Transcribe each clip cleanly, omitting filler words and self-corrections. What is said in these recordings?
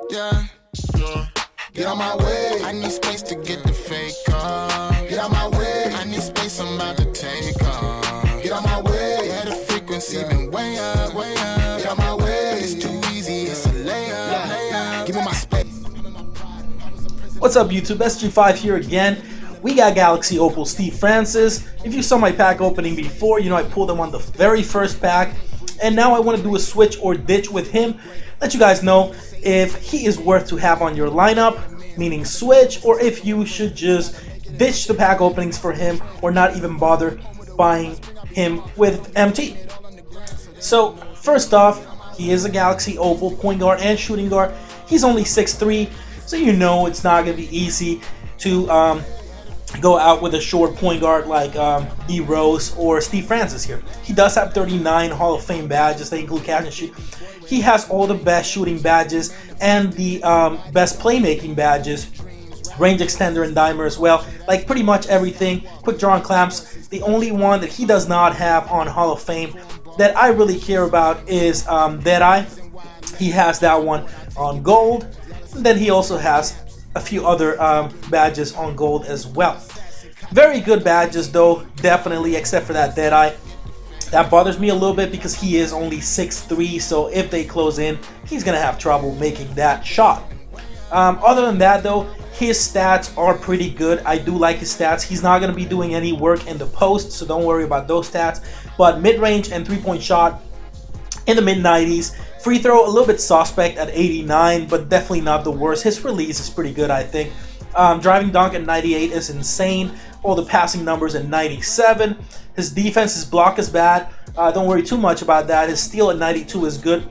Yeah. Get out my way. I need space to get the fake off. Get out my way. I need space. I'm about to take off. Get out my way. Yeah, the frequency been way up, way up. Get out my way. It's too easy. It's a layup. Give me my space. What's up, YouTube? SG5 here again. We got Galaxy Opal Steve Francis. If you saw my pack opening before, you know I pulled him on the very first pack. And now I want to do a switch or ditch with him. Let you guys know if he is worth to have on your lineup, meaning switch, or if you should just ditch the pack openings for him or not even bother buying him with MT. So first off, he is a Galaxy Opal point guard and shooting guard. He's only 6'3", so you know it's not going to be easy to go out with a short point guard like D Rose or Steve Francis here. He does have 39 Hall of Fame badges. They include catch and shoot. He has all the best shooting badges and the best playmaking badges, range extender and dimer as well. Like pretty much everything. Quick draw and clamps. The only one that he does not have on Hall of Fame that I really care about is Deadeye. He has that one on gold. And then he also has a few other badges on gold as well. Very good badges though, definitely, except for that Deadeye. That bothers me a little bit because he is only 6'3", so if they close in, he's going to have trouble making that shot. Other than that though, his stats are pretty good. I do like his stats. He's not going to be doing any work in the post, so don't worry about those stats. But mid-range and three-point shot in the mid-90s. Free throw, a little bit suspect at 89, but definitely not the worst. His release is pretty good, I think. Driving dunk at 98 is insane. All the passing numbers at 97. His defense, his block is bad. Don't worry too much about that. His steal at 92 is good.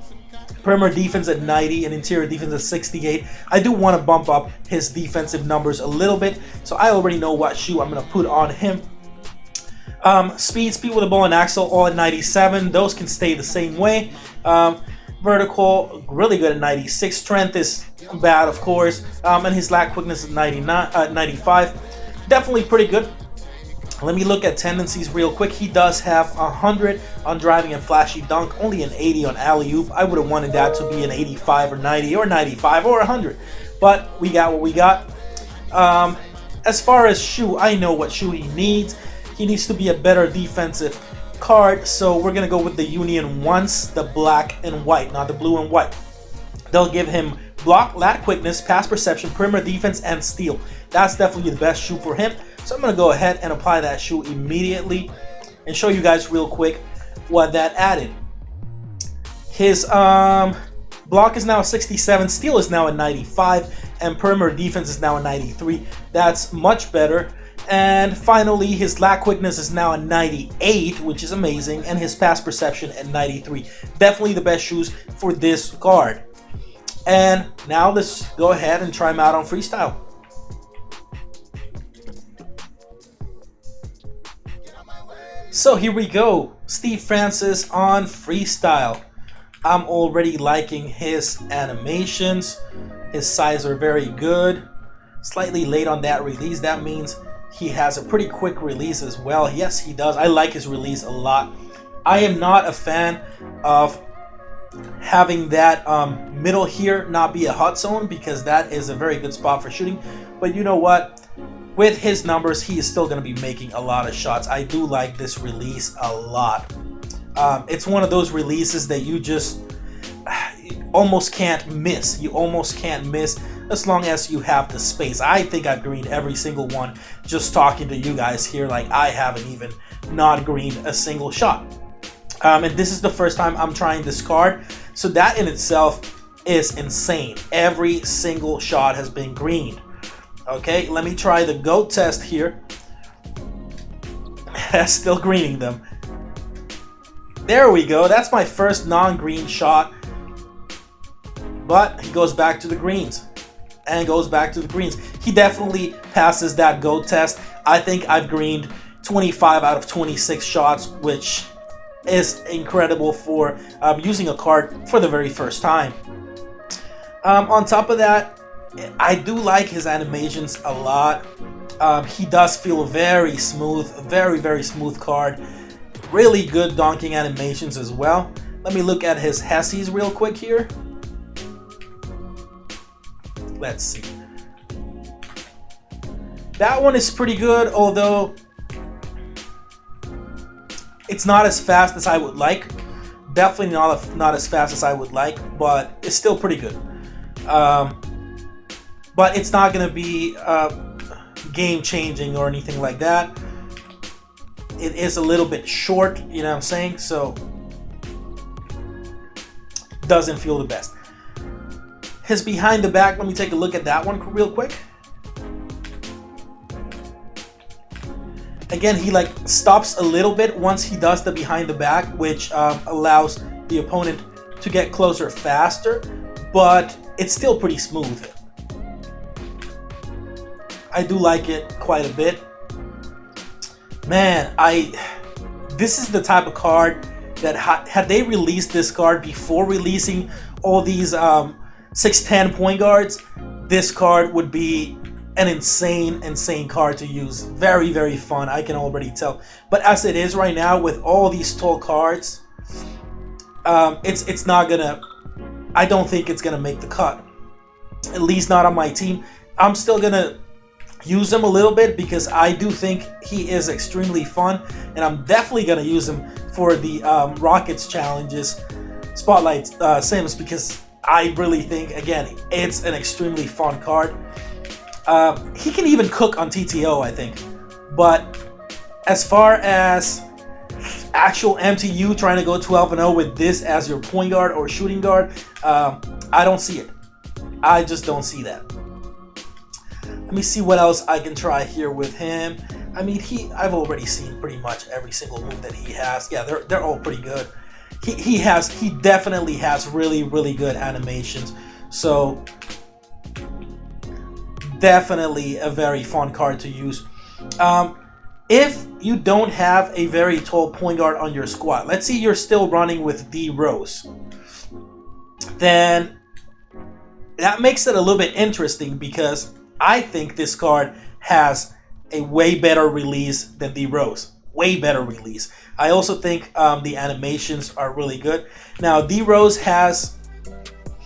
Perimeter defense at 90 and interior defense at 68. I do want to bump up his defensive numbers a little bit, so I already know what shoe I'm going to put on him. Speed with the ball and axle, all at 97. Those can stay the same way. Vertical, really good at 96. Strength is bad, of course. And his lat quickness is 95. Definitely pretty good. Let me look at tendencies real quick. He does have 100 on driving and flashy dunk, only an 80 on alley-oop. I would have wanted that to be an 85 or 90 or 95 or 100. But we got what we got. As far as shoe, I know what shoe he needs. He needs to be a better defensive card, so we're gonna go with the Union Once, the black and white, not the blue and white. They'll give him block, lat quickness, pass perception, perimeter defense, and steal. That's definitely the best shoe for him. So I'm gonna go ahead and apply that shoe immediately and show you guys real quick what that added. His block is now 67, steal is now at 95, and perimeter defense is now at 93. That's much better. And finally, his lat quickness is now at 98, which is amazing, and his pass perception at 93. Definitely the best shoes for this card. And now let's go ahead and try him out on Freestyle. So here we go, Steve Francis on Freestyle. I'm already liking his animations. His sides are very good. Slightly late on that release. That means he has a pretty quick release as well. Yes, he does. I like his release a lot. I am not a fan of having that middle here not be a hot zone because that is a very good spot for shooting. But you know what? With his numbers, he is still going to be making a lot of shots. I do like this release a lot. It's one of those releases that you just almost can't miss. You almost can't miss as long as you have the space. I think I've greened every single one just talking to you guys here. Like I haven't even not greened a single shot. And this is the first time I'm trying this card. So that in itself is insane. Every single shot has been greened. Okay, let me try the GOAT test here. Still greening them. There we go. That's my first non-green shot. But he goes back to the greens. And goes back to the greens. He definitely passes that GOAT test. I think I've greened 25 out of 26 shots, which is incredible for using a card for the very first time. On top of that, I do like his animations a lot. He does feel very smooth, very smooth card. Really good donking animations as well. Let me look at his Hessies real quick here. Let's see. That one is pretty good, although it's not as fast as I would like. Definitely not as fast as I would like, but it's still pretty good. But it's not going to be game-changing or anything like that. It is a little bit short, you know what I'm saying? So, doesn't feel the best. His behind the back, let me take a look at that one real quick. Again, he like stops a little bit once he does the behind the back, which allows the opponent to get closer faster, but it's still pretty smooth. I do like it quite a bit. Man, this is the type of card that had they released this card before releasing all these 6'10" point guards, this card would be an insane card to use. Very, very fun, I can already tell. But as it is right now with all these tall cards, it's not gonna, I don't think it's gonna make the cut. At least not on my team. I'm still gonna use him a little bit because I do think he is extremely fun, and I'm definitely gonna use him for the Rockets challenges, Spotlight Sims, because I really think, again, it's an extremely fun card. He can even cook on TTO, I think. But as far as actual MTU trying to go 12-0 with this as your point guard or shooting guard, I don't see it. I just don't see that. Let me see what else I can try here with him. I mean, I've already seen pretty much every single move that he has. Yeah, they're all pretty good. He definitely has really good animations. So definitely a very fun card to use. If you don't have a very tall point guard on your squad, let's say you're still running with D Rose, then that makes it a little bit interesting because I think this card has a way better release than D Rose. Way better release. I also think the animations are really good. Now D Rose has,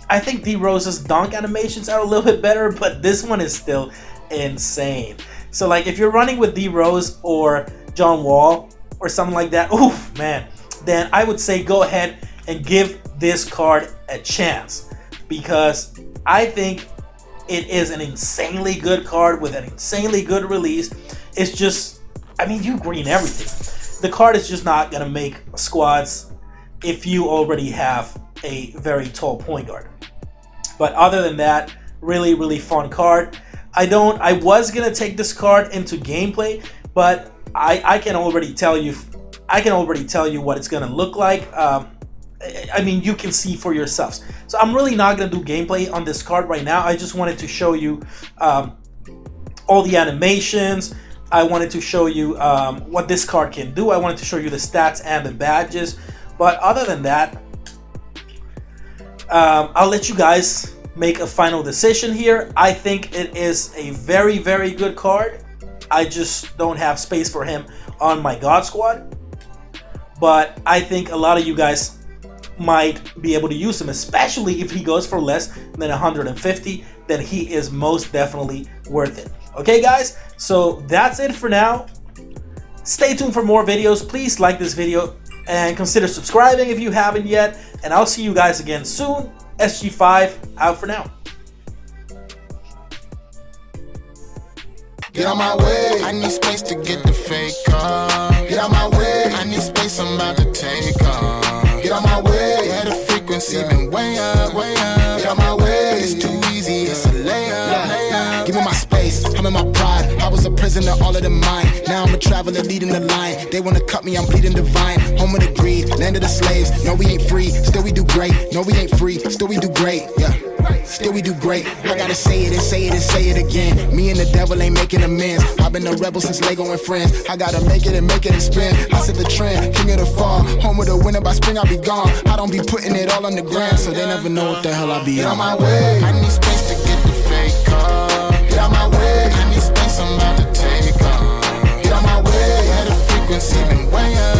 I think D Rose's dunk animations are a little bit better, but this one is still insane. So like if you're running with D Rose or John Wall or something like that, oof, man, then I would say go ahead and give this card a chance, because I think it is an insanely good card with an insanely good release. It's just, I mean, you green everything. The card is just not gonna make squads if you already have a very tall point guard. But other than that, really fun card. I was gonna take this card into gameplay, but I can already tell you what it's gonna look like. I mean, you can see for yourselves. So I'm really not gonna do gameplay on this card right now. I just wanted to show you all the animations. I wanted to show you what this card can do. I wanted to show you the stats and the badges. But other than that, I'll let you guys make a final decision here. I think it is a very good card. I just don't have space for him on my God Squad. But I think a lot of you guys might be able to use him, especially if he goes for less than 150, then he is most definitely worth it. Okay guys, so that's it for now. Stay tuned for more videos. Please like this video and consider subscribing if you haven't yet, and I'll see you guys again soon. SG5 out for now. Get out my way, I need space to get the fake off. Get out my way, I need space, I'm about to take off. Get out my way, yeah, the frequency been way up. Get out my way, it's too easy, it's a layup. Give me my space, I'm in my pride. I was a prisoner, all of the mind. Now I'm a traveler leading the line. They wanna cut me, I'm bleeding divine. Home of the greed, land of the slaves. No, we ain't free, still we do great. No, we ain't free, still we do great. Yeah. Still we do great. I gotta say it and say it and say it again. Me and the devil ain't making amends. I've been a rebel since Lego and friends. I gotta make it and spin. I set the trend, king of the fall. Home of the winter, by spring I'll be gone. I don't be putting it all on the ground, so they never know what the hell I be on. Get out my way, I need space to get the fake off. Get out my way, I need space, I'm about to take off. Get out my way, yeah, the frequency been way up.